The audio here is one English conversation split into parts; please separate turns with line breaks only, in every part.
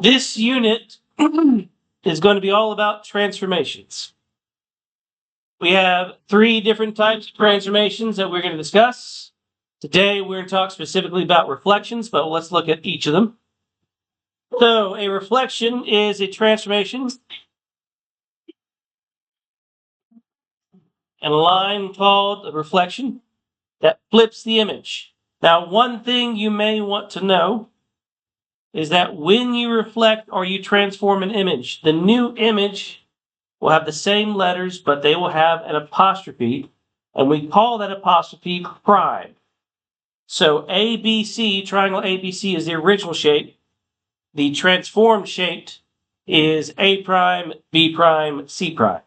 This unit is going to be all about transformations. We have 3 different types of transformations that we're going to discuss. Today, we're going to talk specifically about reflections, but let's look at each of them. So, a reflection is a transformation and a line called a reflection that flips the image. Now, one thing you may want to know is that when you reflect or you transform an image, the new image will have the same letters, but they will have an apostrophe, and we call that apostrophe prime. So ABC, triangle ABC, is the original shape. The transformed shape is A prime, B prime, C prime.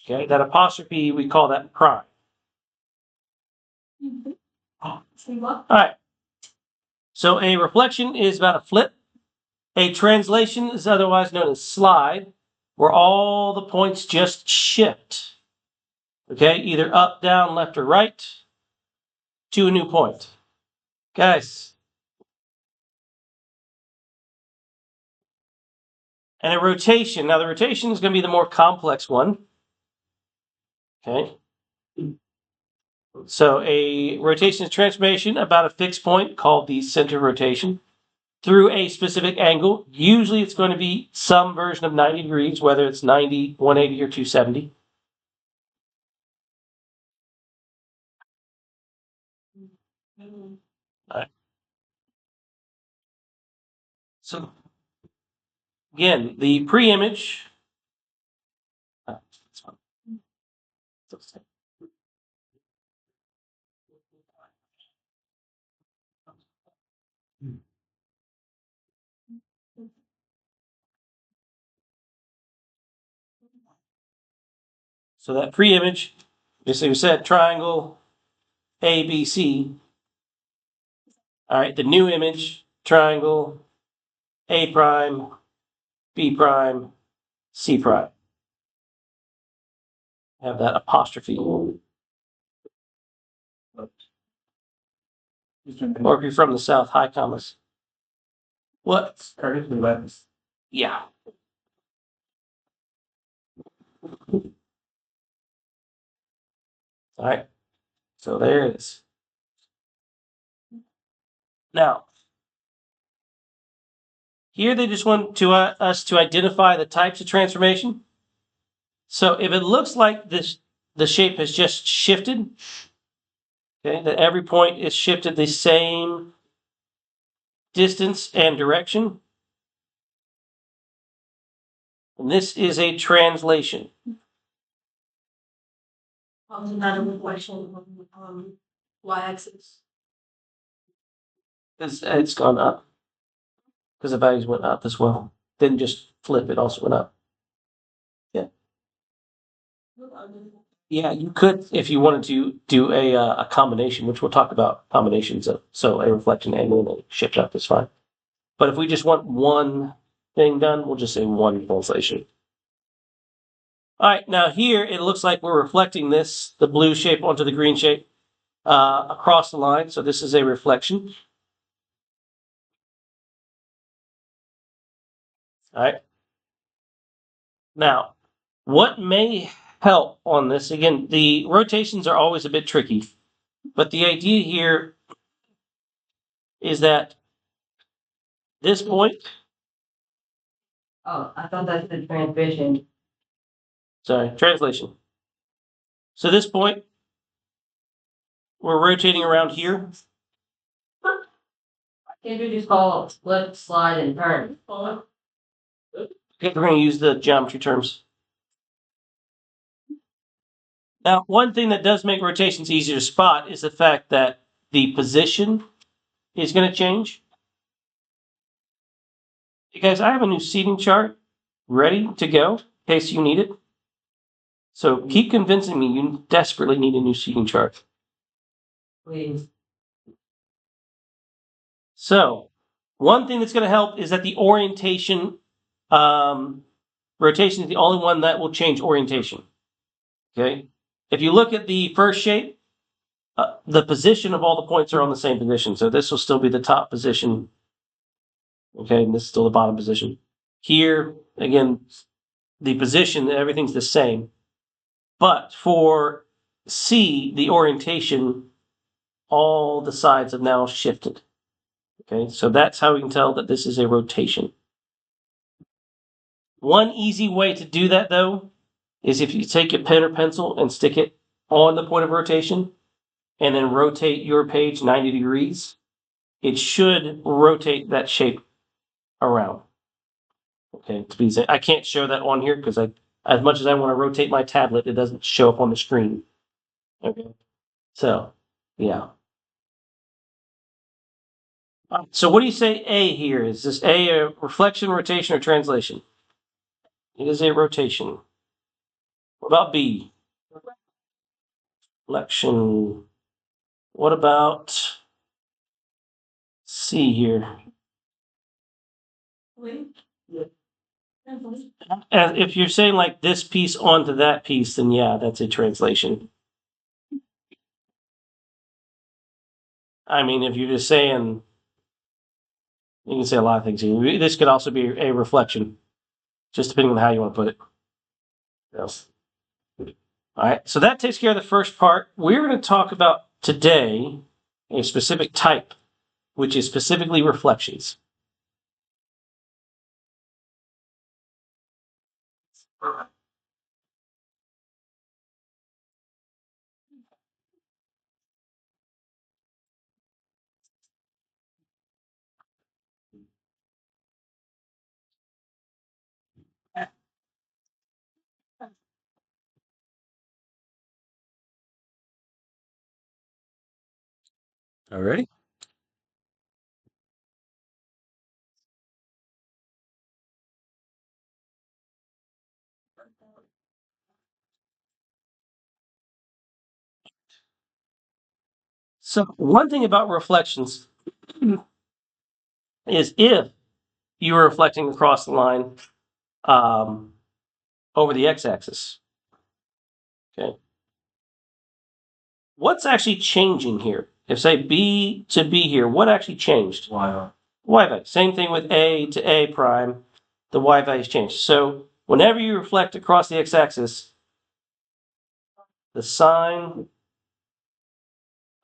Okay, that apostrophe, we call that prime. All right. So a reflection is about a flip. A translation is otherwise known as slide, where all the points just shift. Okay, either up, down, left, or right to a new point. Guys. And a rotation. Now, the rotation is going to be the more complex one. Okay. So a rotation is transformation about a fixed point called the center of rotation through a specific angle. Usually it's going to be some version of 90 degrees, whether it's 90, 180, or 270. All right. So again, the pre-image. So that pre-image, just like we said, triangle ABC. All right, the new image, triangle A prime, B prime, C prime. Have that apostrophe. Or if you're from the South, high commas. What? Yeah. All right. So there it is. Now, here they just want to us to identify the types of transformation. So if it looks like this, the shape has just shifted, okay, that every point is shifted the same distance and direction, and this is a translation.
Not a reflection on y-axis.
It's gone up because the values went up as well. Didn't just flip; it also went up. Yeah, you could if you wanted to do a combination, which we'll talk about combinations of. So a reflection angle and a shift up is fine. But if we just want one thing done, we'll just say one translation. All right, now here it looks like we're reflecting this, the blue shape onto the green shape across the line. So this is a reflection. All right. Now, what may help on this, again, the rotations are always a bit tricky, but the idea here is that this point.
Oh, I thought that's the transmission.
Sorry, translation. So this point, we're rotating around here.
Can't you just call it flip, slide, and turn?
Okay, we're going to use the geometry terms. Now, one thing that does make rotations easier to spot is the fact that the position is going to change. You guys, I have a new seating chart ready to go in case you need it. So keep convincing me you desperately need a new seating chart.
Please.
So one thing that's going to help is that the orientation, rotation is the only one that will change orientation. Okay. If you look at the first shape, the position of all the points are on the same position. So this will still be the top position. Okay, and this is still the bottom position. Here, again, the position, everything's the same. But for C, the orientation, all the sides have now shifted. Okay, so that's how we can tell that this is a rotation. One easy way to do that, though, is if you take a pen or pencil and stick it on the point of rotation and then rotate your page 90 degrees, it should rotate that shape around. Okay, to be safe. I can't show that on here because as much as I want to rotate my tablet, it doesn't show up on the screen. Okay, so yeah. So what do you say A here? Is this A reflection, rotation, or translation? It is a rotation. What about B? Reflection. What about C here? And if you're saying like this piece onto that piece, then yeah, that's a translation. I mean, if you're just saying, you can say a lot of things here. This could also be a reflection, just depending on how you want to put it. Yes. All right, so that takes care of the first part. We're going to talk about today a specific type, which is specifically reflections. All right. So one thing about reflections is if you are reflecting across the line um, over the x-axis, okay, what's actually changing here? If say B to B here, what actually changed?
Y.
Y value. Same thing with A to A prime. The Y values changed. So whenever you reflect across the x-axis, the sign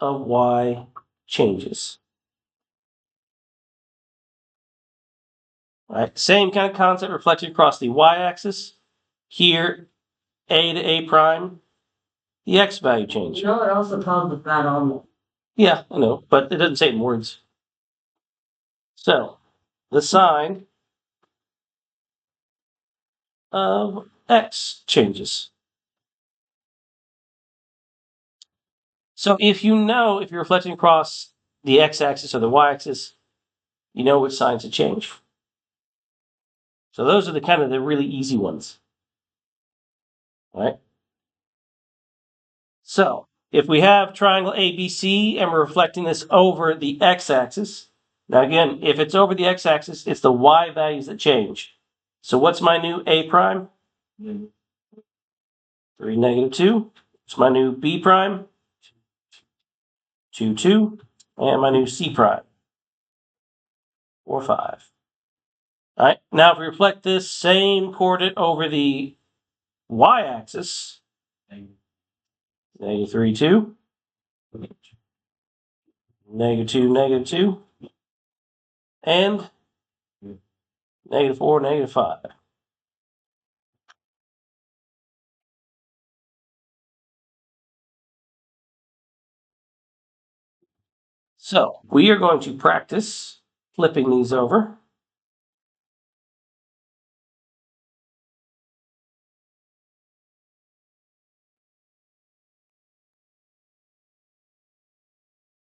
of Y changes. All right. Same kind of concept reflected across the y-axis. Here, A to A prime, the x value change.
You know, it also tells us that on
Yeah, I know, but it doesn't say it in words. So, the sign of x changes. So if you know, if you're reflecting across the x-axis or the y-axis, you know which signs to change. So those are the kind of the really easy ones. All right. So if we have triangle ABC and we're reflecting this over the x-axis, now again, if it's over the x-axis, it's the y values that change. So what's my new A prime? 3, -2. It's my new B prime? 2, 2. And my new C prime? 4, 5. All right, now if we reflect this same coordinate over the y-axis, -3, 2. -2, -2. And -4, -5. So we are going to practice flipping these over.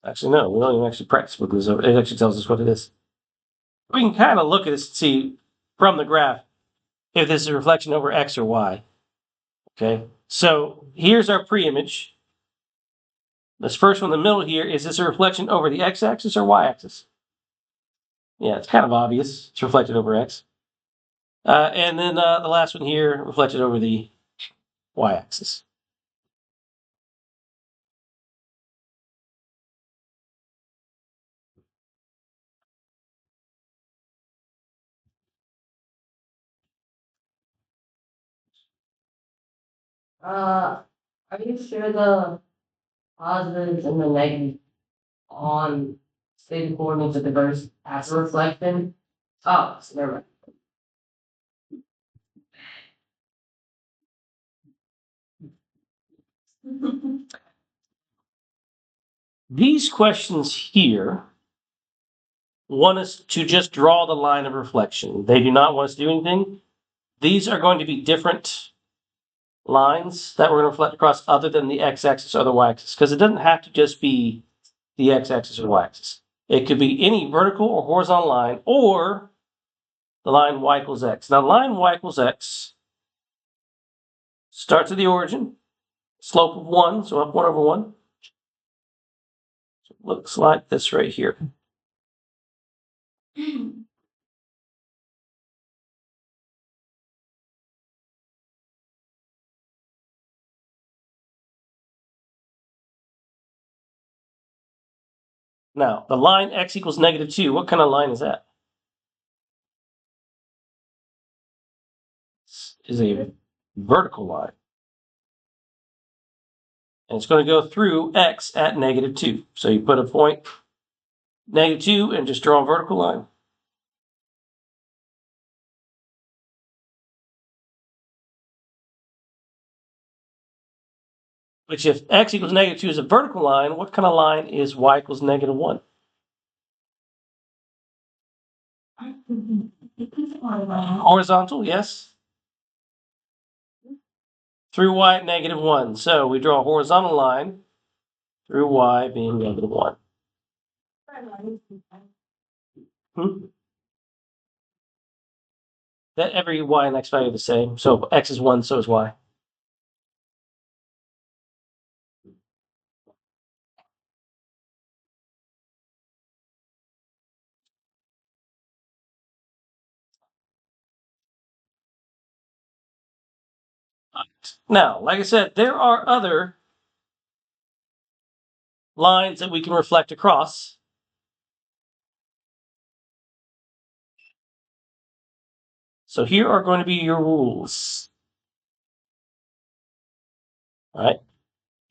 Actually, no, we don't even actually practice flipping this over. It actually tells us what it is. We can kind of look at this and see from the graph if this is a reflection over X or Y. Okay, so here's our pre-image. This first one in the middle here, is this a reflection over the X-axis or Y-axis? Yeah, it's kind of obvious. It's reflected over X. And then the last one here, reflected over the Y-axis.
Are you sure the positives and the negatives on stated coordinates of the verse after reflection? Oh, so never mind.
These questions here want us to just draw the line of reflection. They do not want us to do anything. These are going to be different lines that we're going to reflect across other than the x-axis or the y-axis, because it doesn't have to just be the x-axis or y-axis. It could be any vertical or horizontal line, or the line y equals x. Now, line y equals x starts at the origin, slope of 1, so up 1 over 1. So it looks like this right here. Now, the line x equals -2, what kind of line is that? Is a vertical line. And it's going to go through x at -2. So you put a point -2 and just draw a vertical line. Which, if x equals -2 is a vertical line, what kind of line is y equals -1? Horizontal, yes. Through y at -1. So we draw a horizontal line through y being -1. That every y and x value are the same. So x is 1, so is y. Now, like I said, there are other lines that we can reflect across. So here are going to be your rules. All right.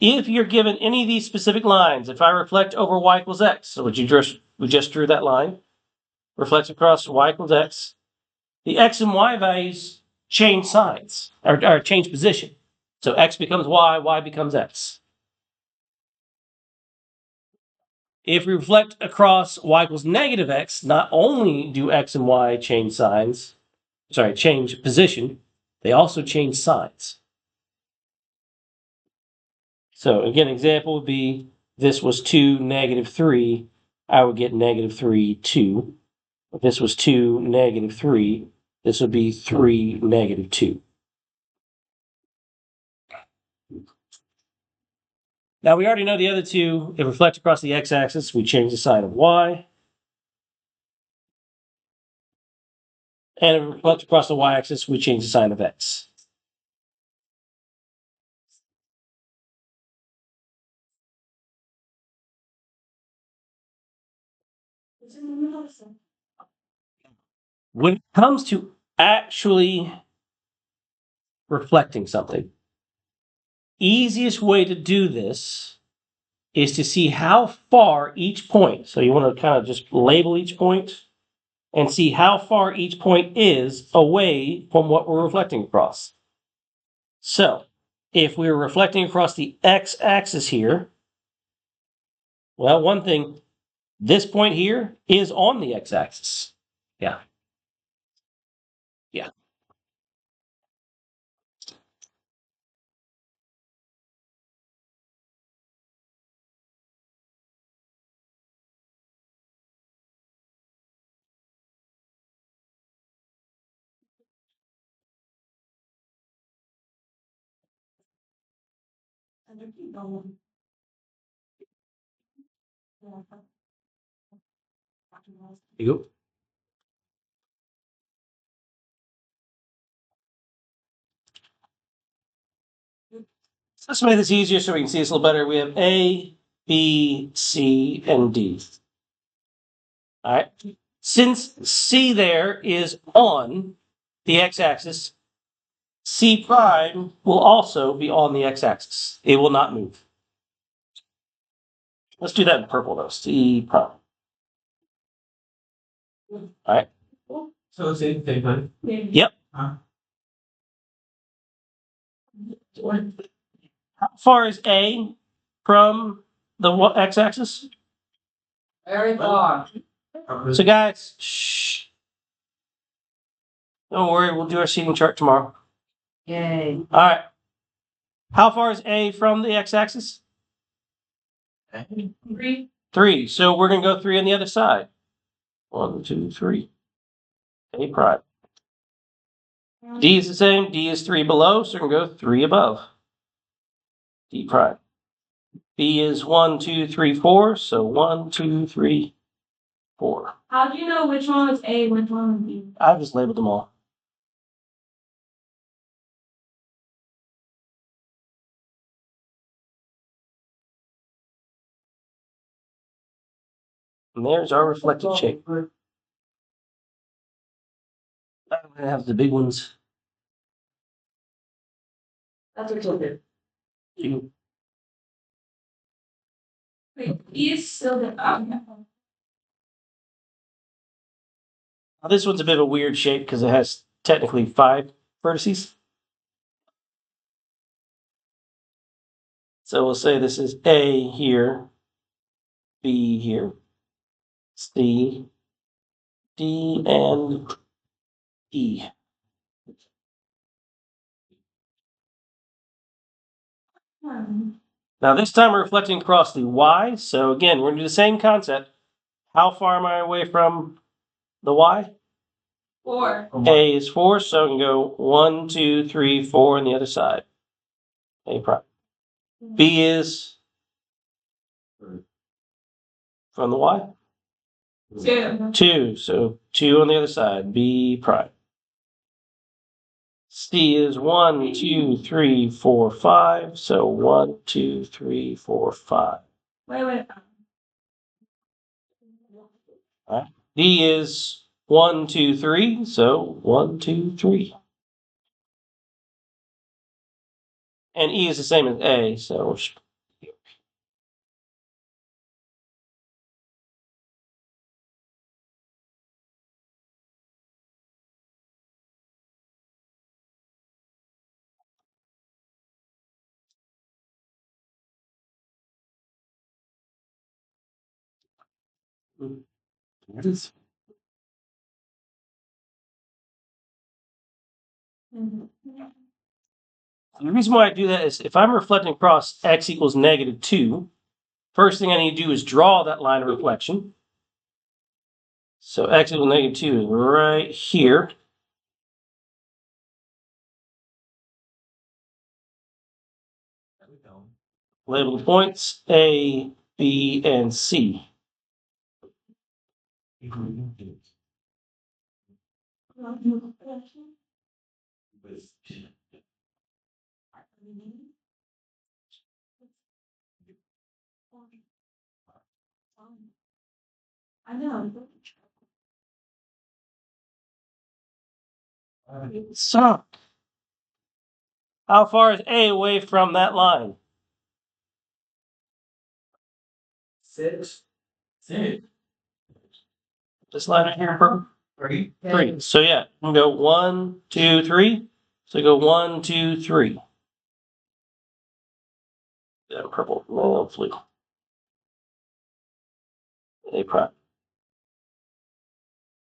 If you're given any of these specific lines, if I reflect over y equals x, so we just drew that line, reflects across y equals x, the x and y values change signs or change position. So x becomes y becomes x. If we reflect across y equals -x, not only do x and y change change position, they also change signs. So again, example would be this was 2, -3, I would get -3, 2. If this was 2, -3, this would be 3, -2. Now we already know the other two. If reflect across the x-axis, we change the sign of y. And if reflect across the y-axis, we change the sign of x. When it comes to actually reflecting something, easiest way to do this is to see how far each point, so you want to kind of just label each point and see how far each point is away from what we're reflecting across. So, if we're reflecting across the x-axis here, well, one thing, this point here is on the x-axis. Yeah. Yeah. You go. Let's make this easier so we can see this a little better. We have A, B, C, and D. All right. Since C there is on the x-axis, C prime will also be on the x-axis. It will not move. Let's do that in purple though. C prime. All right.
So it's in favor.
Yep.
Huh?
How far is A from the x-axis?
Very far.
So guys, shh. Don't worry, we'll do our seating chart tomorrow.
Yay.
All right. How far is A from the x-axis?
3.
3. So we're going to go 3 on the other side. 1, 2, 3. A prime. D is the same. D is 3 below, so we're going to go 3 above. D prime. B is 1, 2, 3, 4. So 1, 2, 3, 4.
How do you know which one was A, which one was B?
I've just labeled them all. And there's our reflected shape. I'm going to have the big ones.
That's what you'll do.
You
Wait, B is still the okay.
Now, this one's a bit of a weird shape because it has technically 5 vertices. So we'll say this is A here, B here, C, D, and E. Now this time we're reflecting across the Y. So again, we're going to do the same concept. How far am I away from the Y?
4.
A is 4, so I can go 1, 2, 3, 4 on the other side. A prime. B is from the Y?
2.
2, so 2 on the other side. B prime. C is 1, 2, 3, 4, 5, so 1, 2, 3, 4, 5.
Wait.
D is 1, 2, 3, so 1, 2, 3. And E is the same as A, so there it is. The reason why I do that is if I'm reflecting across x equals -2, first thing I need to do is draw that line of reflection. So x equals -2 is right here. Label the points A, B, and C.
I know.
So, how far is A away from that line?
6. 6.
This line right here in purple?
3.
3. So yeah, we can go 1, 2, 3. So go 1, 2, 3. That purple, hopefully. A prime.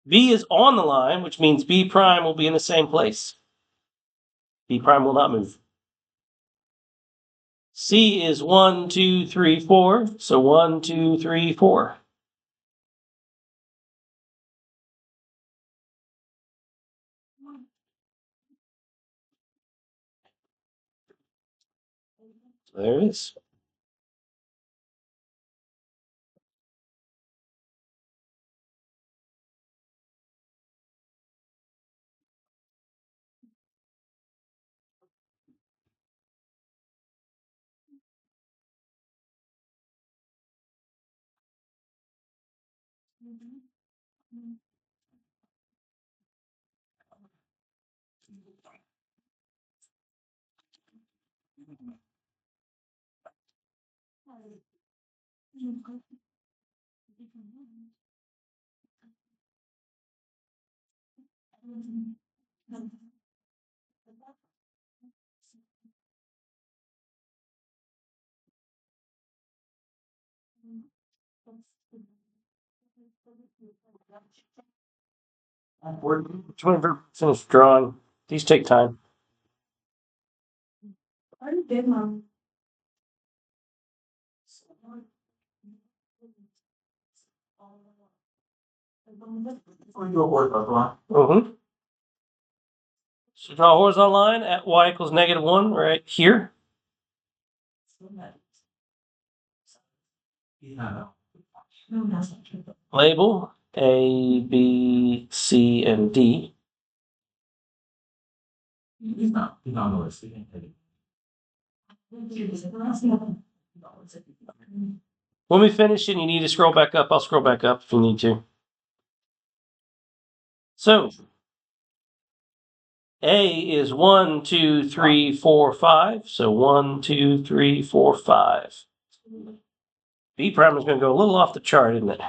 B is on the line, which means B prime will be in the same place. B prime will not move. C is 1, 2, 3, 4. So 1, 2, 3, 4. There it is. We're trying to finish drawing. These take time.
I did, Mom.
Mm-hmm. So draw a horizontal line at y equals -1 right here.
Yeah.
Label A, B, C, and D.
He's not on the list. We can take it.
When we finish and you need to scroll back up, I'll scroll back up if you need to. So A is 1, 2, 3, 4, 5. So 1, 2, 3, 4, 5. B prime is going to go a little off the chart, isn't it?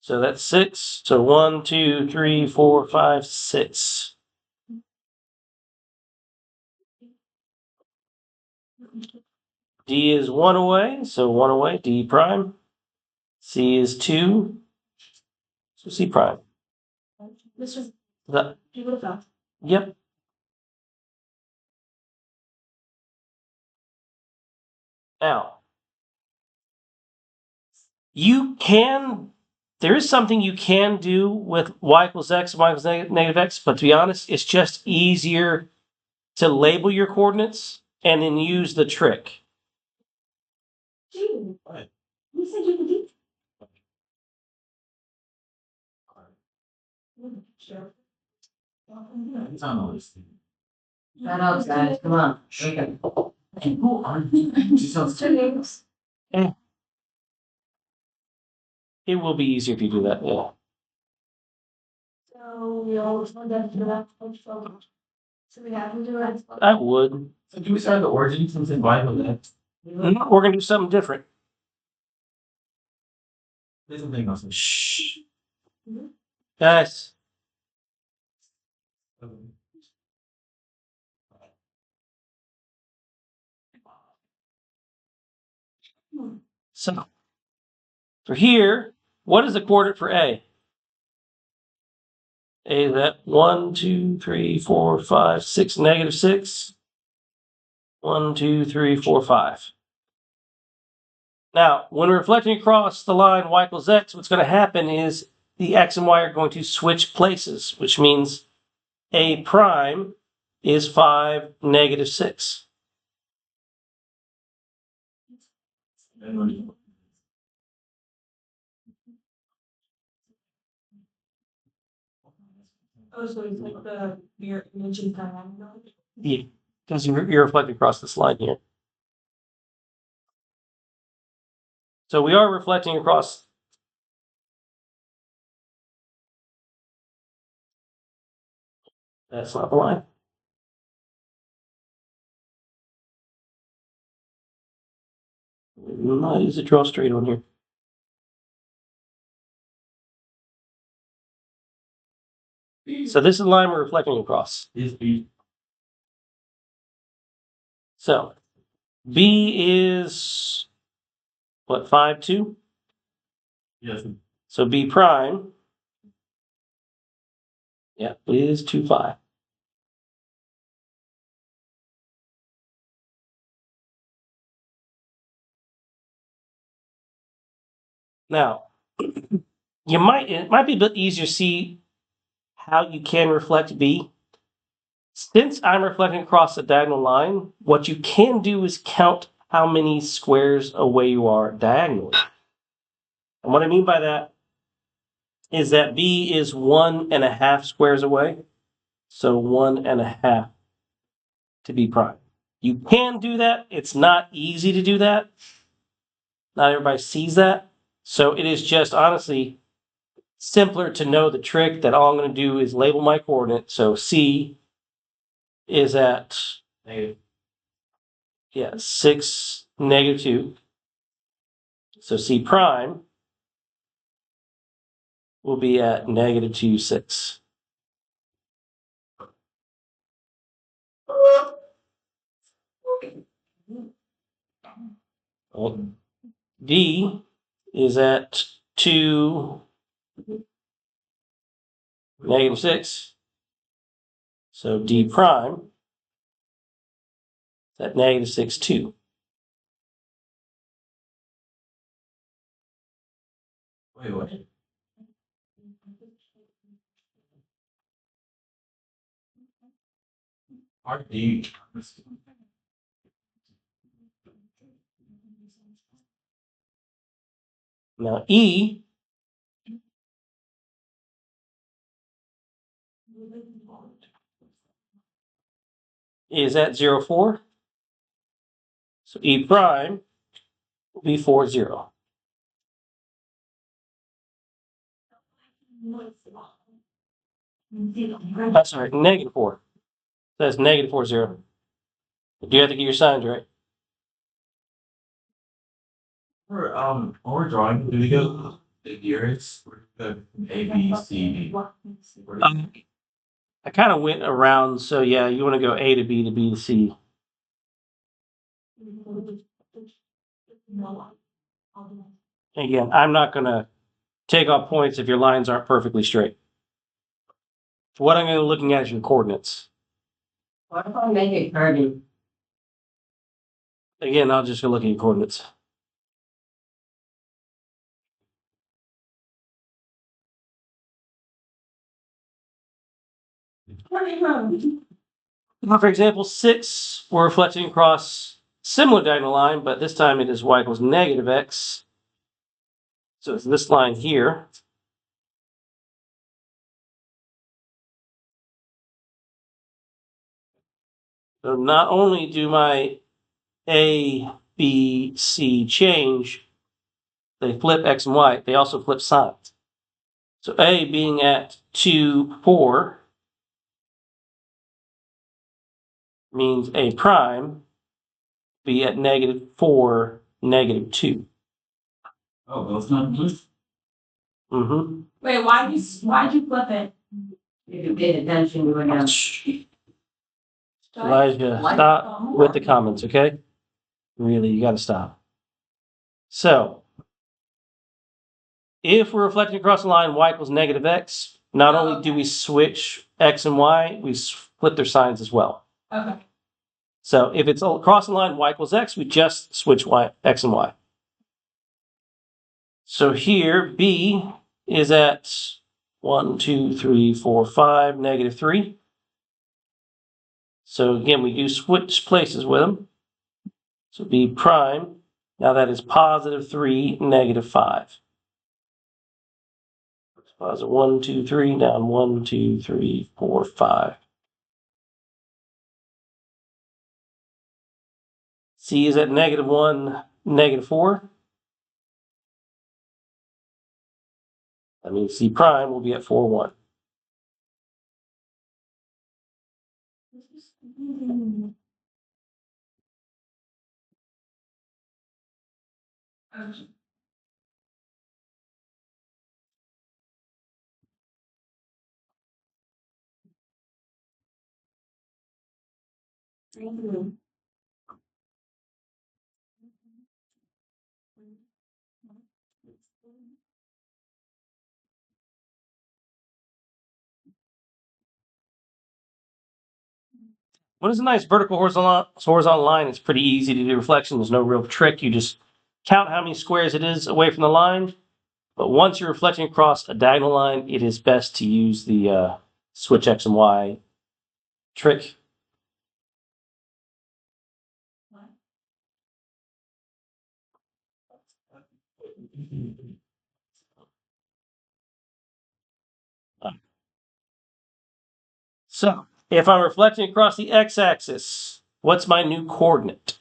So that's 6. So 1, 2, 3, 4, 5, 6. D is 1 away, so 1 away, D prime. C is 2, so C prime.
This was,
That,
you would have found.
yep. Now, there is something you can do with y equals x and y equals negative x, but to be honest, it's just easier to label your coordinates and then use the trick.
Gee,
What?
you said you could do. Sure.
He's on the list.
Shut up, guys. Come on. Okay.
Who are you? She sounds
Two names.
It will be easier if you do that, yeah.
So we always want that to that. So we have to do it.
I would.
So do we start the origin since in Bible that?
We're going to do something different.
There's something else.
Shh. Guys, so for here, what is the coordinate for A? A is at 1, 2, 3, 4, 5, 6, -6. 1, 2, 3, 4, 5. Now, when we're reflecting across the line y equals x, what's going to happen is the x and y are going to switch places, which means A prime is 5, -6.
Oh, so it's like the mirror image in diagonal.
Yeah, because you're reflecting across this line here. So we are reflecting across. That's not the line. No, use a draw straight on here. So this is the line we're reflecting across.
Is B.
So B is what, 5, 2?
Yes.
So B prime, yeah, is 2, 5. Now, it might be a bit easier to see how you can reflect B. Since I'm reflecting across the diagonal line, what you can do is count how many squares away you are diagonally. And what I mean by that is that B is 1.5 squares away. So 1.5 to B prime. You can do that. It's not easy to do that. Not everybody sees that. So it is just honestly simpler to know the trick that all I'm going to do is label my coordinate. So C is at
Negative.
6, -2. So C prime will be at negative 2, 6. Well, D is at 2, negative 6. So D prime is at negative 6, 2.
Wait, what? Part D.
Now E is at 0, 4. So E prime will be 4, 0. That's right, negative 4. That's negative 4, 0. Do you have to get your signs right?
When we're drawing, do we go the years or the A, B, C, D?
I kind of went around, so yeah, you want to go A to B to B to C. Again, I'm not going to take off points if your lines aren't perfectly straight. What I'm going to be looking at is your coordinates.
What if I make it curvy?
Again, I'll just go look at your coordinates. Now, for example, 6, we're reflecting across similar diagonal line, but this time it is y equals negative x. So it's this line here. So not only do my A, B, C change, they flip x and y, they also flip signs. So A being at 2, 4 means A prime be at negative 4, negative 2.
Oh, both numbers?
Mm-hmm.
Wait, why'd you flip it?
If you paid attention to it now.
Elijah, stop with the comments, okay? Really, you got to stop. So, if we're reflecting across the line y equals negative x, not only do we switch x and y, we flip their signs as well.
Okay.
So if it's across the line y equals x, we just switch x and y. So here B is at 1, 2, 3, 4, 5, negative 3. So again, we do switch places with them. So B prime, now that is positive 3, negative 5. Positive 1, 2, 3, down 1, 2, 3, 4, 5. C is at negative 1, negative 4. That means C prime will be at 4, 1. What is a nice vertical horizontal line? It's pretty easy to do reflection. There's no real trick. You just count how many squares it is away from the line. But once you're reflecting across a diagonal line, it is best to use the switch x and y trick. So if I'm reflecting across the x-axis, what's my new coordinate?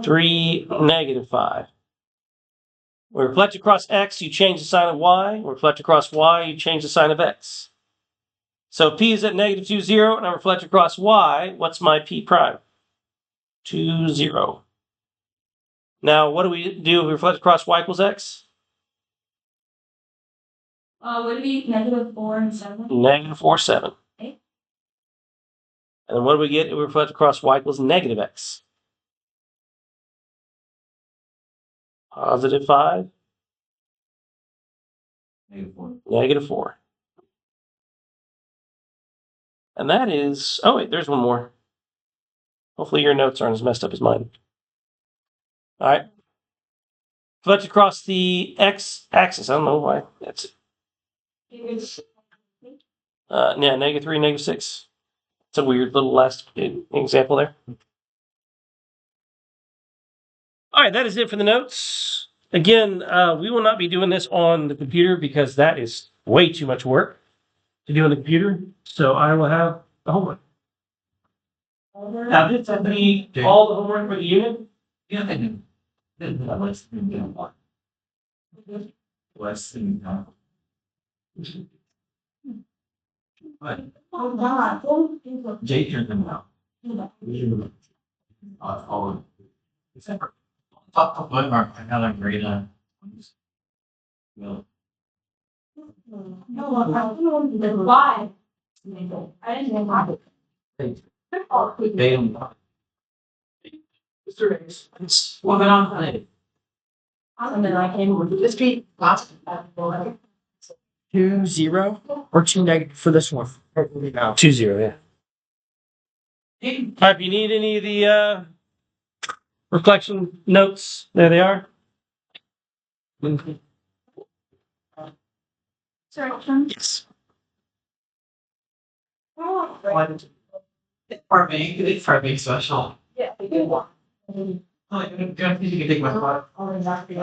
3, negative 5. We reflect across x, you change the sign of y. We reflect across y, you change the sign of x. So P is at negative 2, 0, and I reflect across y. What's my P prime? 2-0. Now, what do we do if we reflect across y equals x?
Would it be -4 and 7?
-4, 7.
Okay.
And then what do we get if we reflect across y equals -x? +5,
-4.
-4. And that is, oh wait, there's one more. Hopefully your notes aren't as messed up as mine. All right. Reflect across the x-axis. I don't know why. That's yeah, -3, -6. It's a weird little last example there. All right, that is it for the notes. Again, we will not be doing this on the computer because that is way too much work to do on the computer. So I will have the homework. Now, this will be all the homework for the unit.
Yeah, I know. Less than one. Less than one. But
Oh, God.
Jay turned them out. All except for top of my mark, I got a grade on. Well,
No, I don't know why. I didn't know why.
they don't. Mr. Riggs, what went on today?
And then I came with
This be 2-0 or 2- for this one? No.
2-0, yeah. All right, if you need any of the reflection notes, there they are.
Yes.
It's part being special.
Yeah, we did one.
Like, you can take my part.
Oh, exactly.